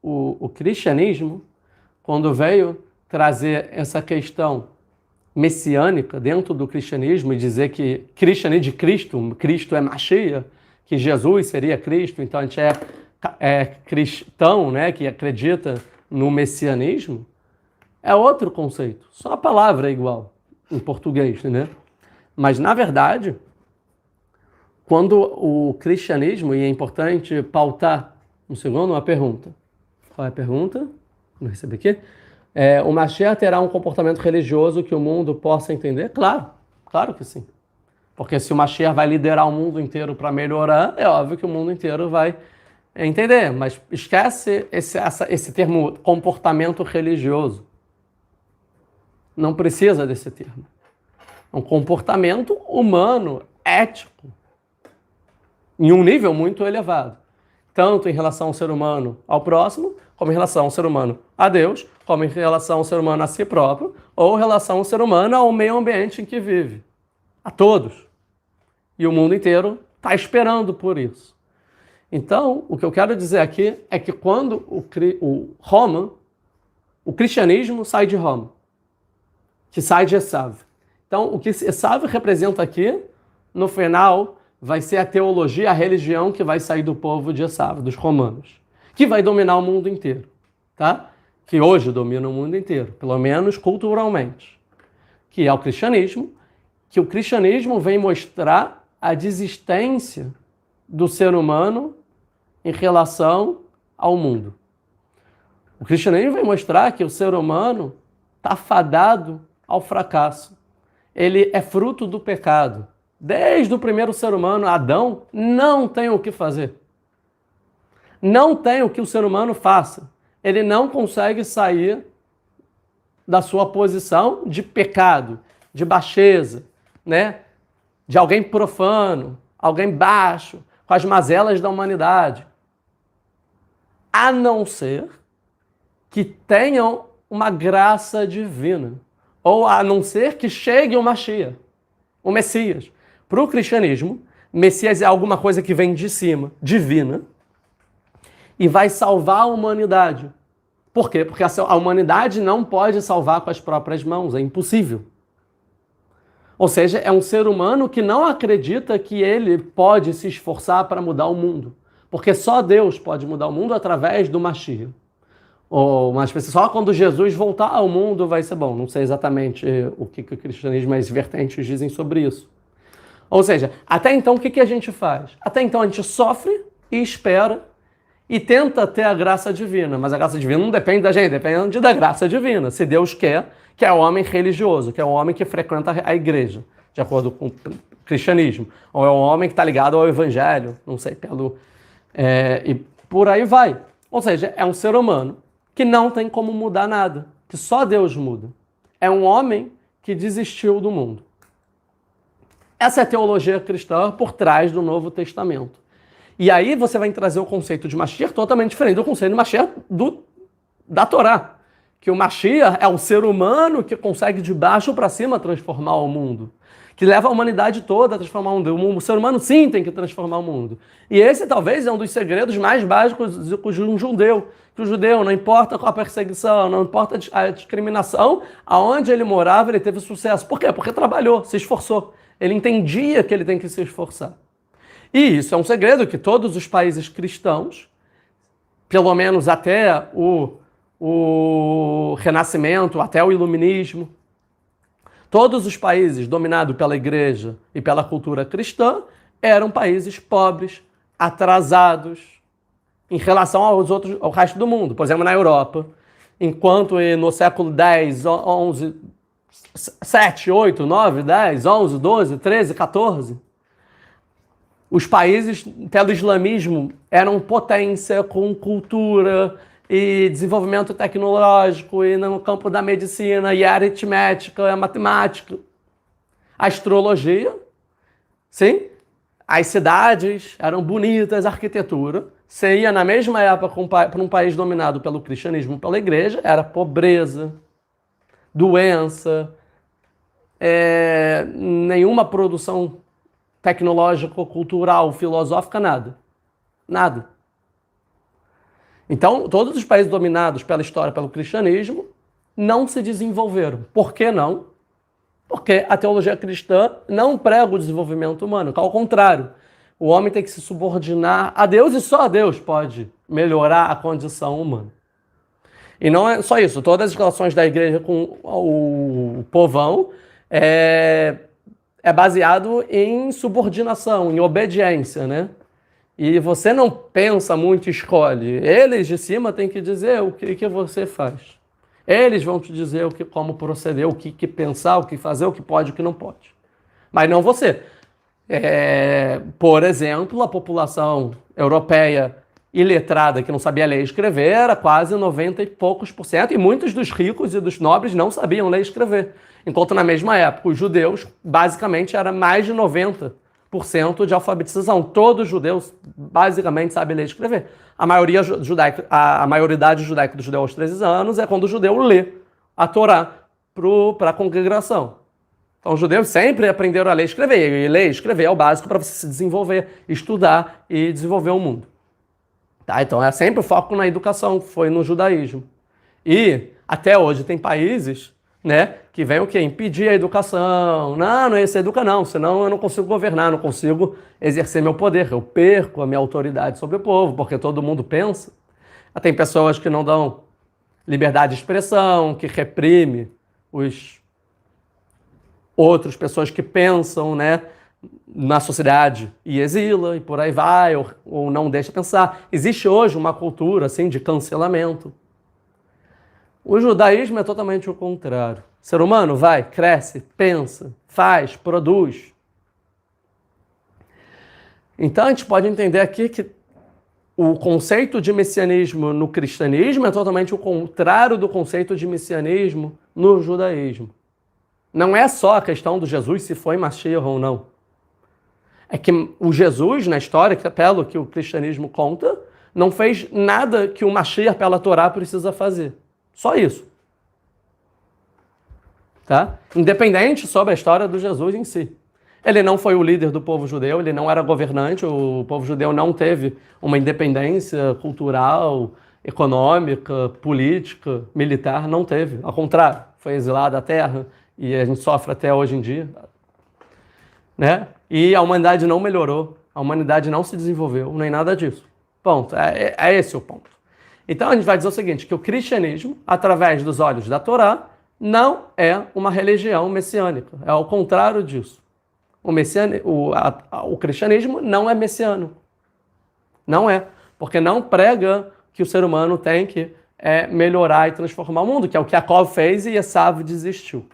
o cristianismo, quando veio trazer essa questão messiânica dentro do cristianismo e dizer que cristianismo de Cristo, Cristo é Mashiach, que Jesus seria Cristo, então a gente é cristão, né, que acredita no messianismo, é outro conceito. Só a palavra é igual em português, né? Mas, na verdade, quando o cristianismo, e é importante pautar um segundo, uma pergunta. Qual é a pergunta? Não recebi aqui. O Mashiach terá um comportamento religioso que o mundo possa entender? Claro, claro que sim. Porque se o Mashiach vai liderar o mundo inteiro para melhorar, é óbvio que o mundo inteiro vai entender. Mas esquece esse termo comportamento religioso. Não precisa desse termo. É um comportamento humano, ético, em um nível muito elevado. Tanto em relação ao ser humano ao próximo, como em relação ao ser humano a Deus, como em relação ao ser humano a si próprio, ou em relação ao ser humano ao meio ambiente em que vive. A todos. E o mundo inteiro está esperando por isso. Então, o que eu quero dizer aqui é que quando o cristianismo sai de Roma, que sai de Esav. Então, o que Esav representa aqui, no final, vai ser a teologia, a religião que vai sair do povo de Esav, dos romanos, que vai dominar o mundo inteiro, tá? Que hoje domina o mundo inteiro, pelo menos culturalmente, que é o cristianismo, que o cristianismo vem mostrar a desistência do ser humano em relação ao mundo. O cristianismo vem mostrar que o ser humano está fadado ao fracasso. Ele é fruto do pecado. Desde o primeiro ser humano, Adão, não tem o que fazer. Não tem o que o ser humano faça. Ele não consegue sair da sua posição de pecado, de baixeza, né? De alguém profano, alguém baixo, com as mazelas da humanidade. A não ser que tenham uma graça divina. Ou a não ser que chegue o Mashiach, o Messias. Para o cristianismo, Messias é alguma coisa que vem de cima, divina, e vai salvar a humanidade. Por quê? Porque a humanidade não pode salvar com as próprias mãos, é impossível. Ou seja, é um ser humano que não acredita que ele pode se esforçar para mudar o mundo. Porque só Deus pode mudar o mundo através do Mashiach. Ou mais só quando Jesus voltar ao mundo vai ser bom. Não sei exatamente o que o cristianismo e as vertentes dizem sobre isso. Ou seja, até então o que a gente faz? Até então a gente sofre e espera e tenta ter a graça divina. Mas a graça divina não depende da gente, depende da graça divina. Se Deus quer, que é o homem religioso, que é o homem que frequenta a igreja, de acordo com o cristianismo. Ou é um homem que está ligado ao evangelho, não sei, e por aí vai. Ou seja, é um ser humano que não tem como mudar nada, que só Deus muda. É um homem que desistiu do mundo. Essa é a teologia cristã por trás do Novo Testamento. E aí você vai trazer o conceito de Mashiach totalmente diferente do conceito de Mashiach da Torá. Que o Mashiach é o ser humano que consegue de baixo para cima transformar o mundo. Que leva a humanidade toda a transformar o mundo. O ser humano sim tem que transformar o mundo. E esse talvez é um dos segredos mais básicos de um judeu. Que o judeu, não importa a perseguição, não importa a discriminação, aonde ele morava ele teve sucesso. Por quê? Porque trabalhou, se esforçou. Ele entendia que ele tem que se esforçar. E isso é um segredo que todos os países cristãos, pelo menos até o Renascimento, até o Iluminismo, todos os países dominados pela igreja e pela cultura cristã eram países pobres, atrasados em relação ao resto do mundo. Por exemplo, na Europa, enquanto no século X, XI, 7, 8, 9, 10, 11, 12, 13, 14, os países, pelo islamismo, eram potência com cultura e desenvolvimento tecnológico, e no campo da medicina, e a aritmética, a matemática, a astrologia, sim? As cidades eram bonitas, a arquitetura. Você ia na mesma época para um país dominado pelo cristianismo, pela igreja, era pobreza, doença, nenhuma produção tecnológica, cultural, filosófica, nada. Nada. Então, todos os países dominados pela história, pelo cristianismo, não se desenvolveram. Por que não? Porque a teologia cristã não prega o desenvolvimento humano. Ao contrário, o homem tem que se subordinar a Deus e só Deus pode melhorar a condição humana. E não é só isso. Todas as relações da igreja com o povão é baseado em subordinação, em obediência, né? E você não pensa muito e escolhe. Eles de cima têm que dizer o que você faz. Eles vão te dizer como proceder, o que pensar, o que fazer, o que pode e o que não pode. Mas não você. Por exemplo, a população europeia iletrada, que não sabia ler e escrever, era quase 90 e poucos por cento, e muitos dos ricos e dos nobres não sabiam ler e escrever. Enquanto na mesma época, os judeus, basicamente, era mais de 90% de alfabetização. Todos os judeus, basicamente, sabem ler e escrever. A maioridade judaica do judeu aos 13 anos é quando o judeu lê a Torá para a congregação. Então, os judeus sempre aprenderam a ler e escrever. E ler e escrever é o básico para você se desenvolver, estudar e desenvolver o mundo. Tá? Então, é sempre o foco na educação, que foi no judaísmo. E, até hoje, tem países, né, que vem o quê? Impedir a educação. Não se educa não, senão eu não consigo governar, não consigo exercer meu poder. Eu perco a minha autoridade sobre o povo, porque todo mundo pensa. Tem pessoas que não dão liberdade de expressão, que reprime os outras pessoas que pensam, né, na sociedade e exila, e por aí vai, ou não deixa pensar. Existe hoje uma cultura assim, de cancelamento. O judaísmo é totalmente o contrário. O ser humano vai, cresce, pensa, faz, produz. Então a gente pode entender aqui que o conceito de messianismo no cristianismo é totalmente o contrário do conceito de messianismo no judaísmo. Não é só a questão do Jesus se foi Mashiach ou não. É que o Jesus, na história, pelo que o cristianismo conta, não fez nada que o Mashiach pela Torá precisa fazer. Só isso. Tá? Independente sobre a história do Jesus em si. Ele não foi o líder do povo judeu, ele não era governante, o povo judeu não teve uma independência cultural, econômica, política, militar, não teve. Ao contrário, foi exilado da terra e a gente sofre até hoje em dia. Né? E a humanidade não melhorou, a humanidade não se desenvolveu, nem nada disso. Ponto. É esse o ponto. Então a gente vai dizer o seguinte, que o cristianismo, através dos olhos da Torá, não é uma religião messiânica. É ao contrário disso. O cristianismo não é messiânico. Não é. Porque não prega que o ser humano tem que melhorar e transformar o mundo, que é o que Jacob fez e Esav desistiu.